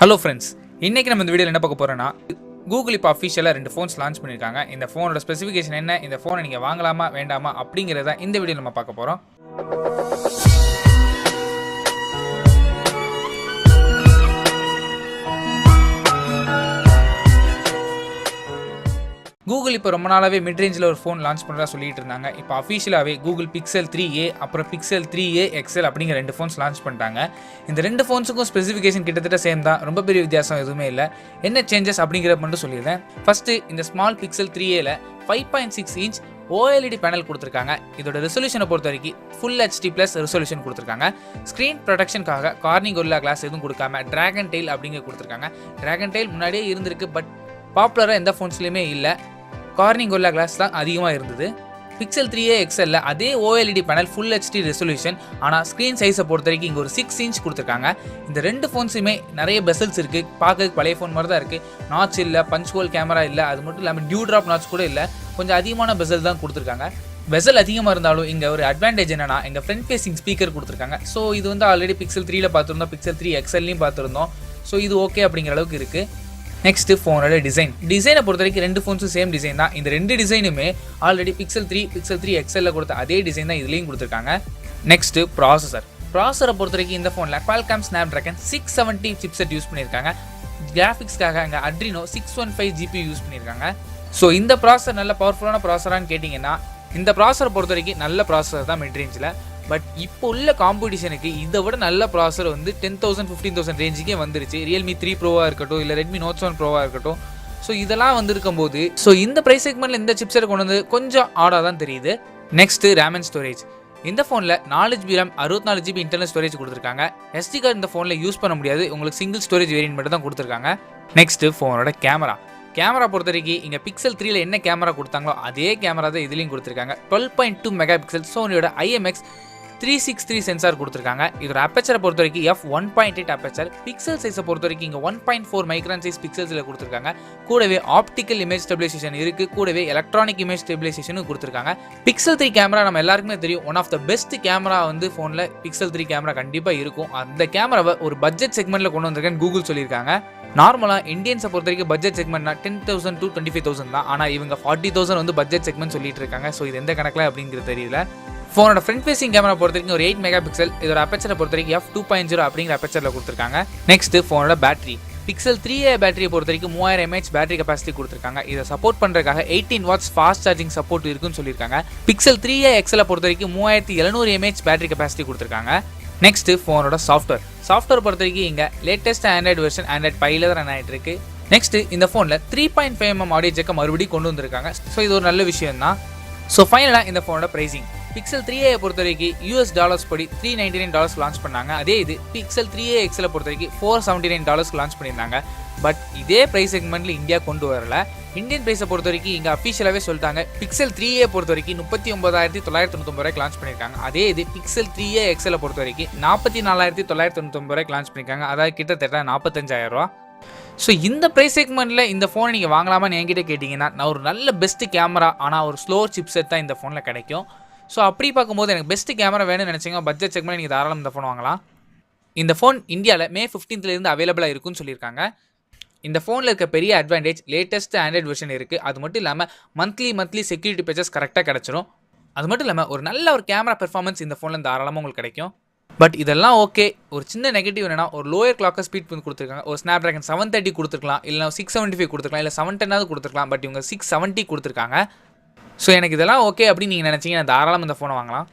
Hello friends, இன்றைக்கி நம்ம இந்த வீடியோவில் என்ன பார்க்க போகிறோன்னா, கூகுள் இப்போ அஃபிஷியலாக 2 ஃபோன்ஸ் லான்ச் பண்ணியிருக்காங்க. இந்த ஃபோனோட ஸ்பெசிஃபிகேஷன் என்ன, இந்த ஃபோனை நீங்கள் வாங்கலாமா வேண்டாமா அப்படிங்கிறத இந்த வீடியோவில் நம்ம பார்க்க போகிறோம். கூகுள் இப்போ ரொம்ப நாளாகவே மிட் ரேஞ்சில் ஒரு ஃபோன் லான்ச் பண்ணுறதா சொல்லிட்டு இருந்தாங்க. இப்போ அஃபிஷியலாகவே கூகுள் பிக்சல் 3a அப்புறம் பிக்சல் 3a XL அப்படிங்கிற 2 ஃபோன்ஸ் லான்ச் பண்ணிட்டாங்க. இந்த 2 ஃபோன்ஸுக்கும் ஸ்பெசிஃபிகேஷன் கிட்டத்தட்ட சேம் தான், ரொம்ப பெரிய வித்தியாசம் எதுவுமே இல்லை. என்ன சேஞ்சஸ் அப்படிங்கிறத மட்டும் சொல்லியிருந்தேன். ஃபஸ்ட்டு இந்த ஸ்மால் பிக்சல் 3aல 5.6 இன்ச் oLED பேனல் கொடுத்துருக்காங்க. இதோட ரெசல்யூஷனை பொறுத்த வரைக்கும் ஃபுல் HD+ ரெசல்யூஷன் கொடுத்துருக்காங்க. ஸ்க்ரீன் ப்ரொடெக்ஷனுக்காக கார்னிங் கொரில்லா கிளாஸ் எதுவும் கொடுக்காம டிராகன் டெயில் அப்படிங்கிற கொடுத்துருக்காங்க. டிராகன் டெயில் முன்னாடியே இருந்திருக்கு, பட் பாப்புலராக எந்த ஃபோன்ஸ்லையுமே இல்லை. கார்னிங் கொரில்லா கிளாஸ் தான் அதிகமாக இருந்தது. பிக்சல் 3a XL அதே oLED panel full HD resolution, ஆனால் ஸ்க்ரீன் சைஸை பொறுத்த வரைக்கும் இங்கே ஒரு 6 இன்ச் கொடுத்துருக்காங்க. இந்த 2 ஃபோன்ஸுமே நிறைய பெசல்ஸ் இருக்குது, பார்க்கறதுக்கு பழைய ஃபோன் மாதிரி தான் இருக்குது. நாட்ச் இல்லை, பஞ்ச் ஹோல் கேமரா இல்லை, அது மட்டும் இல்லாமல் டியூ ட்ராப் நாட்ச் கூட இல்லை, கொஞ்சம் அதிகமான பெசல் தான் கொடுத்துருக்காங்க. பெசல் அதிகமாக இருந்தாலும் இங்கே ஒரு அட்வான்டேஜ் என்னன்னா, எங்கள் ஃப்ரண்ட் ஃபேசிங் ஸ்பீக்கர் கொடுத்துருக்காங்க. ஸோ இது வந்து ஆல்ரெடி பிக்சல் 3ல பார்த்துருந்தோம், பிக்சல் 3 XLலையும் பார்த்துருந்தோம். ஸோ இது ஓகே அப்படிங்கிற அளவுக்கு இருக்குது. நெக்ஸ்ட் ஃபோனோட டிசைனை பொறுத்த வரைக்கும் 2 ஃபோன்ஸும் சேம் டிசைன் தான். இந்த 2 டிசைனுமே ஆல்ரெடி பிக்சல் 3 XL கொடுத்த அதே டிசைன் தான் இதுலேயும் கொடுத்துருக்காங்க. நெக்ஸ்ட் ப்ராசஸரை பொறுத்த வரைக்கும் இந்த ஃபோனில் Qualcomm Snapdragon 670 சிப்செட் யூஸ் பண்ணியிருக்காங்க. கிராஃபிக்ஸ்க்காக அங்கே Adreno 615 GPU யூஸ் பண்ணியிருக்காங்க. ஸோ இந்த ப்ராசஸர் நல்ல பவர்ஃபுல்லான ப்ராசஸரான்னு கேட்டிங்கன்னா, இந்த ப்ராசஸரை பொறுத்த வரைக்கும் நல்ல ப்ராசஸர் தான் மிட் ரேஞ்சில். பட் இப்போ உள்ள காம்படிஷனுக்கு இதை விட நல்ல ப்ராசஸர் வந்து 10,000 15,000 ரேஞ்சுக்கே வந்துருச்சு. ரியல்மி 3 ப்ரோவாக இருக்கட்டும், இல்லை ரெட்மி நோட் 7 ப்ரோவாக இருக்கட்டும். ஸோ இதெல்லாம் வந்துருக்கும் போது இந்த ப்ரைஸ் செக்மெண்ட்டில் இந்த சிப்செட் கொண்டு வந்து கொஞ்சம் ஆடாக தான் தெரியுது. Next RAM and storage. இந்த ஃபோனில் 4GB RAM 64GB internal storage கொடுத்துருக்காங்க. SD கார்டு இந்த ஃபோனில் யூஸ் பண்ண முடியாது, உங்களுக்கு சிங்கிள் ஸ்டோரேஜ் வேரியன்ட் மட்டும் தான் கொடுத்துருக்காங்க. நெக்ஸ்ட்டு ஃபோனோட கேமரா பொறுத்த வரைக்கும் இங்கே பிக்சல் 3ல என்ன கேமரா கொடுத்தாங்களோ அதே கேமரா தான் இதுலேயும் கொடுத்துருக்காங்க. 12.2 மெகாபிக்சல் சோனியோட IMX 363 சென்சார் கொடுத்துருக்காங்க. இதோட அப்பேச்சரை பொறுத்த வரைக்கும் f1.8 அப்பேச்சர். பிக்சல் சைஸை பொறுத்த வரைக்கும் இங்கே 1.4 மைக்ரான் சைஸ் பிக்சல்ஸில் கொடுத்துருக்காங்க. கூடவே ஆப்டிக்கல் இமேஜ் ஸ்டெபிலைசேஷன் இருக்குது, கூடவே எலக்ட்ரானிக் இமேஜ் ஸ்டெபிலைசேஷனும் கொடுத்துருக்காங்க. பிக்சல் 3 கேமரா நம்ம எல்லாருக்குமே தெரியும், one of the best camera வந்து ஃபோனில் பிக்சல் 3 கேமரா கண்டிப்பாக இருக்கும். அந்த கேமராவை ஒரு பட்ஜெட் செக்மெண்ட்டில் கொண்டு வந்திருக்கேன்னு கூகுள் சொல்லியிருக்காங்க. நார்மலாக இந்தியன்ஸை பொறுத்த வரைக்கும் பட்ஜெட் செக்மெண்ட்னா 10,000 to 25,000 தான், ஆனால் இவங்க 40,000 வந்து பட்ஜெட் செக்மெண்ட் சொல்லிட்டு இருக்காங்க. ஸோ இது எந்த கணக்கில் அப்படிங்கிறது தெரியல. ஃபோனோட ஃப்ரண்ட் ஃபேசிங் கேமரா பொறுத்த வரைக்கும் ஒரு 8 மெகாபிக்சல். இதோட அப்பேச்சரை பொறுத்த வரைக்கும் f2.0 அப்படிங்கிற அப்பேச்சரில் கொடுத்துருக்காங்க. நெக்ஸ்ட் ஃபோனோட பேட்டரி. பிக்சல் 3a பேட்டரியை பொறுத்த வரைக்கும் 3000 mAh பேட்டரி கெப்பாசிட்டி கொடுத்துருக்காங்க. இதை சப்போர்ட் பண்ணுறதுக்காக 18 வாட்ஸ் ஃபாஸ்ட் சார்ஜிங் சப்போர்ட் இருக்குன்னு சொல்லியிருக்காங்க. பிக்சல் 3a XL பொறுத்த வரைக்கும் 3700 mAh பேட்டரி கெப்பாசிட்டி கொடுத்துருக்காங்க. நெக்ஸ்ட் ஃபோனோட சாஃப்ட்வேர் பொறுத்த வரைக்கும் இங்கே லேட்டஸ்ட் ஆண்ட்ராய்டு வெர்ஷன் Android 5ல தான் ரன் ஆகிட்டு இருக்கு. நெக்ஸ்ட் இந்த ஃபோனில் 3.5mm ஆடியோ ஜெக்கை மறுபடியும் கொண்டு வந்திருக்காங்க. ஸோ இது ஒரு நல்ல விஷயம் தான். ஸோ ஃபைனலாக இந்த ஃபோனோட ப்ரைசிங். பிக்சல் 3a பொறுத்த வரைக்கும் US படி $399 லான்ச் பண்ணாங்க. அதே இது பிக்சல் 3a XL பொறுத்த வரைக்கும் $479 லான்ச் பண்ணியிருந்தாங்க. பட் இதே ப்ரைஸ் செக்மெண்ட்டில் இந்தியா கொண்டு வரல. இந்தியன் ப்ரைஸை பொறுத்த வரைக்கும் இங்கே அஃபிஷியலாகவே சொல்லிட்டாங்க. பிக்சல் 3a பொறுத்த வரைக்கும் 39,999 லான்ச் பண்ணியிருக்காங்க. அதே இது பிக்சல் 3a XL பொறுத்த வரைக்கும் 44,999 லான்ச் பண்ணியிருக்காங்க. அதாவது கிட்டத்தட்ட 45,000 ரூபா. ஸோ இந்த ப்ரைஸ் செக்மெண்ட்டில் இந்த ஃபோனை நீங்கள் வாங்கலாமான்னு என்கிட்ட கேட்டிங்கன்னா, நான் ஒரு நல்ல பெஸ்ட் கேமரா ஆனால் ஒரு ஸ்லோ சிப்செட் தான் இந்த ஃபோனில் கிடைக்கும். ஸோ அப்படி பார்க்கும்போது எனக்கு பெஸ்ட் கேமரா வேணும்னு நினச்சிங்க, பட்ஜெட் செக்மெண்ட் நீங்கள் தாராளம் இந்த ஃபோன் வாங்கலாம். இந்த ஃபோன் இந்தியாவில் May 15th அவைலபிளாக இருக்குன்னு சொல்லியிருக்காங்க. இந்த ஃபோனில் இருக்க பெரிய அட்வான்டேஜ் லேட்டஸ்ட் ஆண்ட்ராய்டு வெர்ஷன் இருக்குது. அது மட்டும் இல்லாமல் மந்த்லி செக்யூரிட்டி பேச்சஸ் கரெக்டாக கிடச்சிரும். அது மட்டும் இல்லாமல் ஒரு நல்ல ஒரு கேமரா பெர்ஃபார்மன்ஸ் இந்த ஃபோனில் தாராளமாக உங்களுக்கு கிடைக்கும். பட் இதெல்லாம் ஓகே. ஒரு சின்ன நெகட்டிவ் என்னன்னா, ஒரு லோயர் கிளாக்கர் ஸ்பீட் கொடுத்துருக்காங்க. ஒரு Snapdragon 730 கொடுத்துருக்கலாம், இல்லை 675 கொடுத்துருக்கலாம், இல்லை 710 கொடுத்துருக்கலாம். பட் இவங்க 670 கொடுத்துருக்காங்க. ஸோ எனக்கு இதெல்லாம் ஓகே அப்படின்னு நீங்கள் நினச்சிங்கன்னா தாராளமாக இந்த ஃபோனை வாங்கலாம்.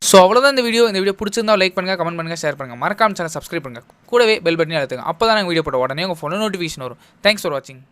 ஸோ அவ்வளோதான் இந்த வீடியோ பிடிச்சிருந்தா லைக் பண்ணுங்கள், கமெண்ட் பண்ணுங்கள், ஷேர் பண்ணுங்கள், மறக்காம சேனல் சப்ஸ்கிரைப் பண்ணுங்கள், கூடவே பெல் பட்டனையும் அழுத்துங்க. அப்போ தான் நாங்கள் வீடியோ போட்ட உடனே உங்கள் ஃபோனில் நோட்டிஃபிகேஷன் வரும். தேங்க்ஸ் ஃபார் வாட்சிங்.